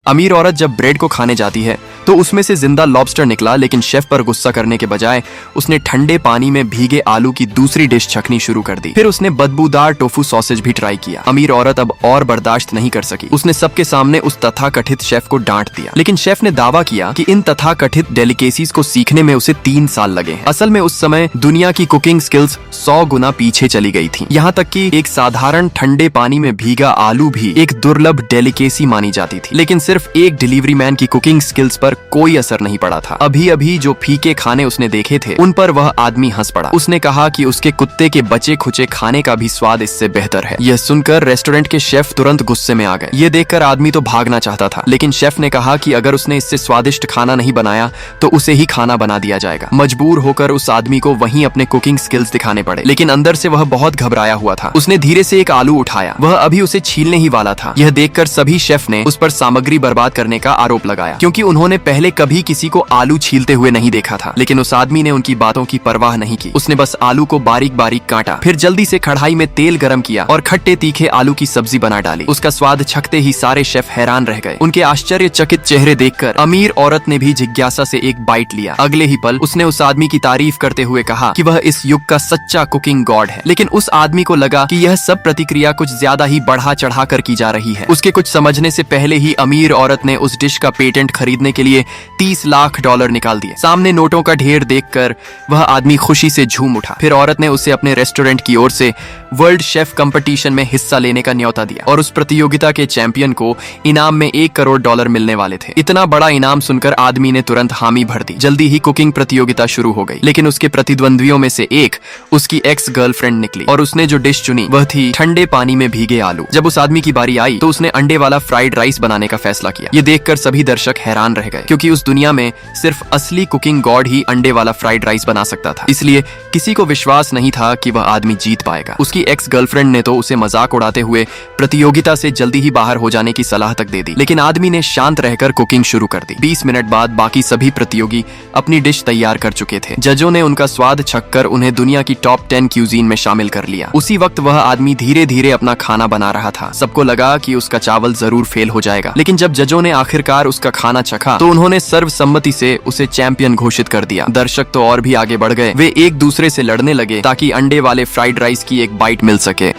अमीर औरत जब ब्रेड को खाने जाती है तो उसमें से जिंदा लॉबस्टर निकला, लेकिन शेफ पर गुस्सा करने के बजाय उसने ठंडे पानी में भीगे आलू की दूसरी डिश छकनी शुरू कर दी। फिर उसने बदबूदार टोफू सॉसेज भी ट्राई किया। अमीर औरत अब और बर्दाश्त नहीं कर सकी। उसने सबके सामने उस तथाकथित शेफ को डांट दिया, लेकिन शेफ ने दावा किया कि इन तथाकथित डेलिकेसीज को सीखने में उसे 3 साल लगे हैं। असल में उस समय दुनिया की कुकिंग स्किल्स 100 गुना पीछे चली गई थी। यहाँ तक कि एक साधारण ठंडे पानी में भीगा आलू भी एक दुर्लभ डेलिकेसी मानी जाती थी। लेकिन सिर्फ एक डिलीवरी मैन की कुकिंग स्किल्स पर कोई असर नहीं पड़ा था। अभी अभी जो फीके खाने उसने देखे थे उन पर वह आदमी हंस पड़ा। उसने कहा कि उसके कुत्ते के बचे खुचे खाने का भी स्वाद इससे बेहतर है। यह सुनकर रेस्टोरेंट के शेफ तुरंत गुस्से में आ गए। ये देखकर आदमी तो भागना चाहता था, लेकिन शेफ ने कहा कि अगर उसने इससे स्वादिष्ट खाना नहीं बनाया तो उसे ही खाना बना दिया जाएगा। मजबूर होकर उस आदमी को वहीं अपने कुकिंग स्किल्स दिखाने पड़े, लेकिन अंदर से वह बहुत घबराया हुआ था। उसने धीरे से एक आलू उठाया। वह अभी उसे छीलने ही वाला था। यह देखकर सभी शेफ ने उस पर सामग्री बर्बाद करने का आरोप लगाया, क्योंकि उन्होंने पहले कभी किसी को आलू छीलते हुए नहीं देखा था। लेकिन उस आदमी ने उनकी बातों की परवाह नहीं की। उसने बस आलू को बारीक बारीक काटा, फिर जल्दी से कढ़ाई में तेल गरम किया और खट्टे तीखे आलू की सब्जी बना डाली। उसका स्वाद छकते ही सारे शेफ हैरान रह गए। उनके आश्चर्यचकित चेहरे देखकर अमीर औरत ने भी जिज्ञासा से एक बाइट लिया। अगले ही पल उसने उस आदमी की तारीफ करते हुए कहा कि वह इस युग का सच्चा कुकिंग गॉड है। लेकिन उस आदमी को लगा कि यह सब प्रतिक्रिया कुछ ज्यादा ही बढ़ा चढ़ा कर की जा रही है। उसके कुछ समझने से पहले ही अमीर औरत ने उस डिश का पेटेंट खरीदने के लिए $30 लाख निकाल दिए। सामने नोटों का ढेर देखकर वह आदमी खुशी से झूम उठा। फिर औरत ने उसे अपने रेस्टोरेंट की ओर से वर्ल्ड शेफ कंपटीशन में हिस्सा लेने का न्योता दिया और उस प्रतियोगिता के चैंपियन को इनाम में $1 करोड़ मिलने वाले थे। इतना बड़ा इनाम सुनकर आदमी ने तुरंत हामी भर दी। जल्दी ही कुकिंग प्रतियोगिता शुरू हो गई, लेकिन उसके प्रतिद्वंद्वियों में से एक उसकी एक्स गर्लफ्रेंड निकली और उसने जो डिश चुनी वह थी ठंडे पानी में भीगे आलू। जब उस आदमी की बारी आई तो उसने अंडे वाला फ्राइड राइस बनाने का फैसला किया। ये देखकर सभी दर्शक हैरान रह गए, क्योंकि उस दुनिया में सिर्फ असली कुकिंग गॉड ही अंडे वाला फ्राइड राइस बना सकता था। इसलिए किसी को विश्वास नहीं था कि वह आदमी जीत पाएगा। उसकी एक्स गर्लफ्रेंड ने तो उसे मजाक उड़ाते हुए प्रतियोगिता से जल्दी ही बाहर हो जाने की सलाह तक दे दी, लेकिन आदमी ने शांत रहकर कुकिंग शुरू कर दी। 20 मिनट बाद बाकी सभी प्रतियोगी अपनी डिश तैयार कर चुके थे। जजों ने उनका स्वाद छककर उन्हें दुनिया की टॉप 10 क्यूजीन में शामिल कर लिया। उसी वक्त वह आदमी धीरे धीरे अपना खाना बना रहा था। सबको लगा कि उसका चावल जरूर फेल हो जाएगा, लेकिन जब जजों ने आखिरकार उसका खाना चखा तो उन्होंने सर्वसम्मति से उसे चैंपियन घोषित कर दिया। दर्शक तो और भी आगे बढ़ गए। वे एक दूसरे से लड़ने लगे ताकि अंडे वाले फ्राइड राइस की एक बाइट मिल सके।